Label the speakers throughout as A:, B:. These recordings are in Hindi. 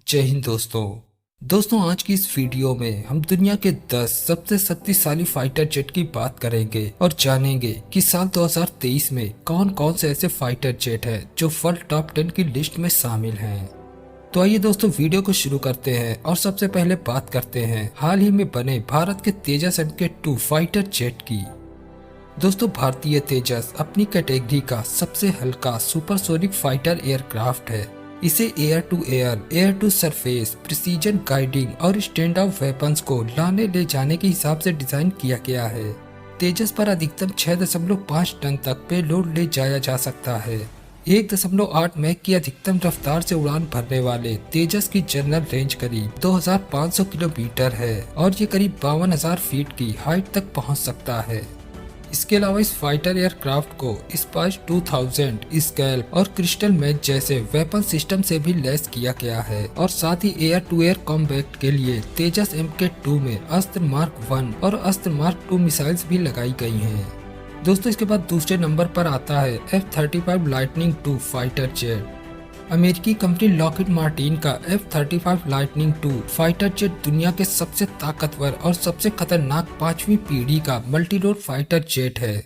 A: जय हिंद दोस्तों आज की इस वीडियो में हम दुनिया के 10 सबसे शक्तिशाली फाइटर जेट की बात करेंगे और जानेंगे कि साल 2023 में कौन कौन से ऐसे फाइटर जेट हैं जो वर्ल्ड टॉप 10 की लिस्ट में शामिल हैं। तो आइए दोस्तों वीडियो को शुरू करते हैं और सबसे पहले बात करते हैं हाल ही में बने भारत के तेजस MK2 फाइटर जेट की। दोस्तों भारतीय तेजस अपनी कैटेगरी का सबसे हल्का सुपरसोनिक फाइटर एयरक्राफ्ट है। इसे air to air, air to surface, precision guiding और स्टैंड ऑफ वेपन्स को लाने ले जाने के हिसाब से डिजाइन किया गया है। तेजस पर अधिकतम 6.5 टन तक पेलोड ले जाया जा सकता है। 1.8 मैक की अधिकतम रफ्तार से उड़ान भरने वाले तेजस की जनरल रेंज करीब 2500 किलोमीटर है और ये करीब 52,000 फीट की हाइट तक पहुंच सकता है। इसके अलावा इस फाइटर एयरक्राफ्ट को स्पाइस 2000, स्कैल्प और क्रिस्टल मैच जैसे वेपन सिस्टम से भी लैस किया गया है और साथ ही एयर टू एयर कॉम्बैट के लिए तेजस MK2 में अस्त्र मार्क 1 और अस्त्र मार्क 2 मिसाइल्स भी लगाई गई हैं। दोस्तों इसके बाद दूसरे नंबर पर आता है F-35 lightning II fighter jet. अमेरिकी कंपनी लॉकहीड मार्टिन का F-35 lightning II fighter jet दुनिया के सबसे ताकतवर और सबसे खतरनाक 5वीं पीढ़ी का मल्टी रोल फाइटर जेट है।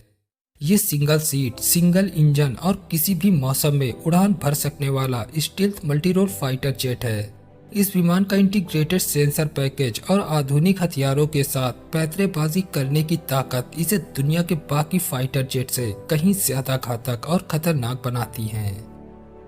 A: ये सिंगल सीट, सिंगल इंजन और किसी भी मौसम में उड़ान भर सकने वाला stealth multi role fighter jet है। इस विमान का इंटीग्रेटेड सेंसर पैकेज और आधुनिक हथियारों के साथ पैंतरेबाजी करने की ताकत इसे दुनिया के बाकी फाइटर जेट से कहीं ज्यादा घातक और खतरनाक बनाती है।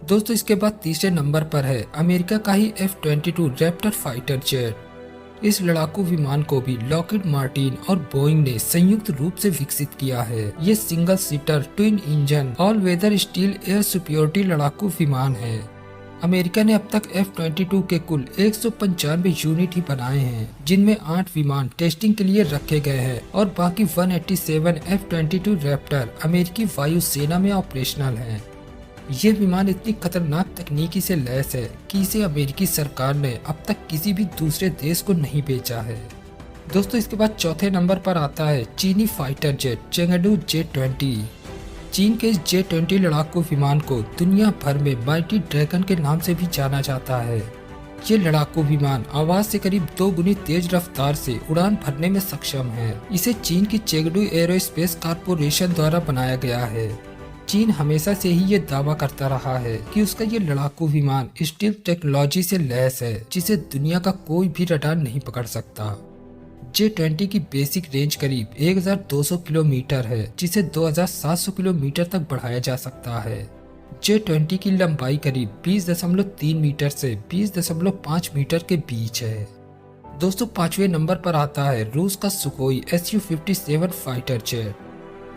A: दोस्तों इसके बाद तीसरे नंबर पर है अमेरिका का ही F-22 रैप्टर फाइटर जेट। इस लड़ाकू विमान को भी लॉकहीड मार्टिन और बोइंग ने संयुक्त रूप से विकसित किया है। ये single seater twin engine all weather steel air superiority लड़ाकू विमान है। अमेरिका ने अब तक F-22 के कुल 195 यूनिट ही बनाए हैं, जिनमें 8 विमान टेस्टिंग के लिए रखे गए हैं और बाकी 187 F-22 रैप्टर अमेरिकी वायुसेना में ऑपरेशनल हैं। ये विमान इतनी खतरनाक तकनीकी से लैस है कि इसे अमेरिकी सरकार ने अब तक किसी भी दूसरे देश को नहीं बेचा है। दोस्तों इसके बाद चौथे नंबर पर आता है चीनी फाइटर जेट चेंगडू J-20। चीन के इस J-20 लड़ाकू विमान को दुनिया भर में माइटी ड्रैगन के नाम से भी जाना जाता है। ये लड़ाकू विमान आवाज से करीब 2 गुनी तेज रफ्तार से उड़ान भरने में सक्षम है। इसे चीन की चेंगडू एरोस्पेस कॉरपोरेशन द्वारा बनाया गया है। चीन हमेशा से ही ये दावा करता रहा है कि उसका ये लड़ाकू विमान स्टील्थ टेक्नोलॉजी से लैस है, जिसे दुनिया का कोई भी रडार नहीं पकड़ सकता। J-20 की बेसिक रेंज करीब 1200 किलोमीटर है, जिसे 2700 किलोमीटर तक बढ़ाया जा सकता है। J-20 की लंबाई करीब 20.3 मीटर से 20.5 मीटर के बीच है। दोस्तों 5वें नंबर पर आता है रूस का सुखोई Su-57 फाइटर जेट।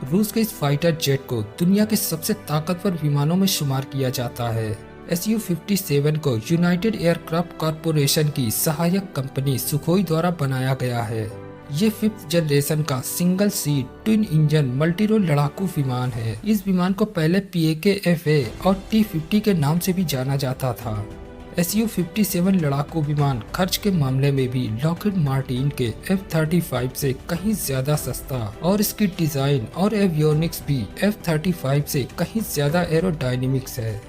A: रूस के इस फाइटर जेट को दुनिया के सबसे ताकतवर विमानों में शुमार किया जाता है। Su-57 को यूनाइटेड एयरक्राफ्ट कॉरपोरेशन की सहायक कंपनी सुखोई द्वारा बनाया गया है। ये 5th जनरेशन का single seat twin engine multi role लड़ाकू विमान है। इस विमान को पहले PAK-FA और T-50 के नाम से भी जाना जाता था। Su-57 लड़ाकू विमान खर्च के मामले में भी लॉकहीड मार्टिन के F-35 से कहीं ज्यादा सस्ता और इसकी डिजाइन और एवियोनिक्स भी F-35 से कहीं ज्यादा एरोडायनेमिक्स है।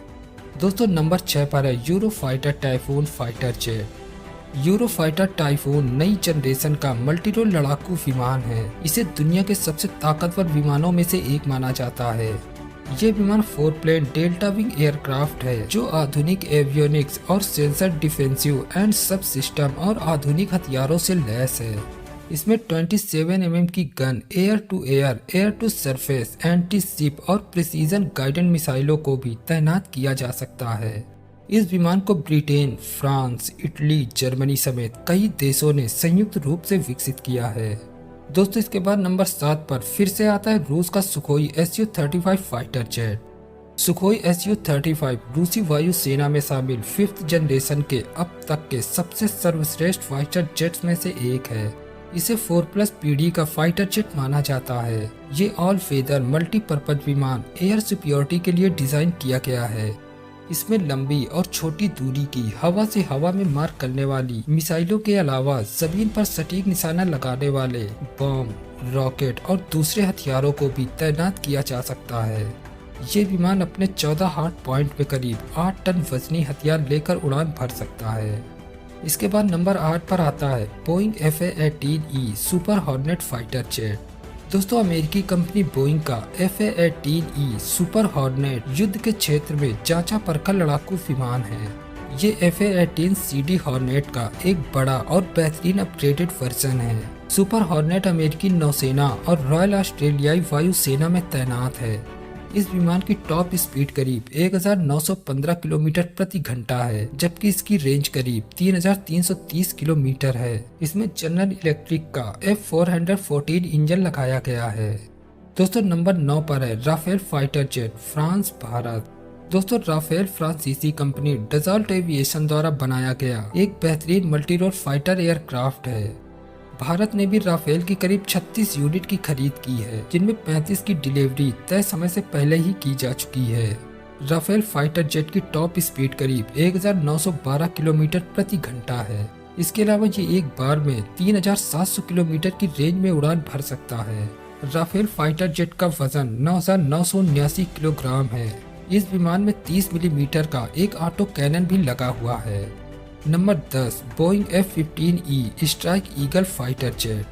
A: दोस्तों नंबर 6 पर है Eurofighter typhoon fighter jet. Eurofighter typhoon नई जनरेशन का मल्टी रोल लड़ाकू विमान है। इसे दुनिया के सबसे ताकतवर विमानों में से एक माना जाता है। ये विमान 4 प्लेन डेल्टा विंग एयरक्राफ्ट है, जो आधुनिक एवियोनिक्स और सेंसर डिफेंसिव एंड सब सिस्टम और आधुनिक हथियारों से लैस है। इसमें 27 mm की gun, air to air, air to surface, anti ship और प्रिसीजन गाइडेड मिसाइलों को भी तैनात किया जा सकता है। इस विमान को ब्रिटेन, फ्रांस, इटली, जर्मनी समेत कई देशों ने संयुक्त रूप से विकसित किया है। दोस्तों इसके बाद नंबर 7 पर फिर से आता है रूस का Sukhoi Su-35 fighter jet. Sukhoi Su-35 रूसी वायुसेना में शामिल 5th जनरेशन के अब तक के सबसे सर्वश्रेष्ठ फाइटर जेट्स में से एक है। इसे 4+ पीढ़ी का फाइटर जेट माना जाता है। ये ऑल वेदर मल्टीपर्पज विमान एयर सुपियोरिटी के लिए डिजाइन किया गया है। इसमें लंबी और छोटी दूरी की हवा से हवा में मार करने वाली मिसाइलों के अलावा जमीन पर सटीक निशाना लगाने वाले बम, रॉकेट और दूसरे हथियारों को भी तैनात किया जा सकता है। ये विमान अपने 14 हार्ड पॉइंट पे करीब 8 टन वजनी हथियार लेकर उड़ान भर सकता है। इसके बाद नंबर 8 पर आता है Boeing FA-18E super hornet fighter jet. दोस्तों अमेरिकी कंपनी बोइंग का FA-18E सुपर हॉर्नेट युद्ध के क्षेत्र में जांचा परखा लड़ाकू विमान है। ये FA-18 CD हॉर्नेट का एक बड़ा और बेहतरीन अपग्रेडेड वर्जन है। सुपर हॉर्नेट अमेरिकी नौसेना और रॉयल ऑस्ट्रेलियाई वायुसेना में तैनात है। इस विमान की टॉप स्पीड करीब 1915 किलोमीटर प्रति घंटा है, जबकि इसकी रेंज करीब 3330 किलोमीटर है। इसमें जनरल इलेक्ट्रिक का F414 इंजन लगाया गया है। दोस्तों नंबर 9 पर है Rafale fighter jet France Bharat. दोस्तों राफेल फ्रांसीसी कंपनी डसॉल्ट एविएशन द्वारा बनाया गया एक बेहतरीन मल्टी रोल फाइटर एयरक्राफ्ट है। भारत ने भी राफेल की करीब 36 यूनिट की खरीद की है, जिनमें 35 की डिलीवरी तय समय से पहले ही की जा चुकी है। राफेल फाइटर जेट की टॉप स्पीड करीब 1912 किलोमीटर प्रति घंटा है। इसके अलावा ये एक बार में 3700 किलोमीटर की रेंज में उड़ान भर सकता है। राफेल फाइटर जेट का वजन 9979 किलोग्राम है। इस विमान में 30 मिलीमीटर का एक ऑटो कैनन भी लगा हुआ है। Number 10 Boeing F-15E strike eagle fighter jet.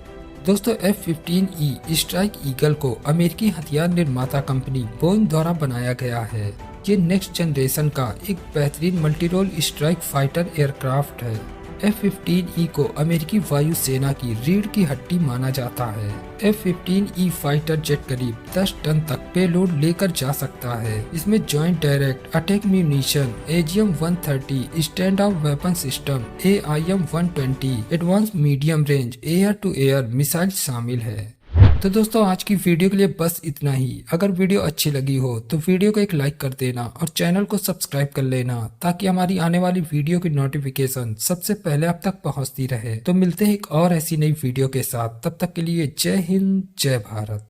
A: दोस्तों F-15E स्ट्राइक ईगल को अमेरिकी हथियार निर्माता कंपनी बोइंग द्वारा बनाया गया है। ये नेक्स्ट जनरेशन का एक बेहतरीन multi role strike fighter aircraft है। F-15E को अमेरिकी वायुसेना की रीढ़ की हड्डी माना जाता है। F-15E फाइटर जेट करीब 10 टन तक पेलोड लेकर जा सकता है। इसमें joint direct attack munition AGM-130 stand off weapon system AIM-120 advance medium range air to air missile शामिल है। तो दोस्तों आज की वीडियो के लिए बस इतना ही। अगर वीडियो अच्छी लगी हो तो वीडियो को एक लाइक कर देना और चैनल को सब्सक्राइब कर लेना, ताकि हमारी आने वाली वीडियो की नोटिफिकेशन सबसे पहले आप तक पहुंचती रहे। तो मिलते हैं एक और ऐसी नई वीडियो के साथ, तब तक के लिए जय हिंद जय भारत।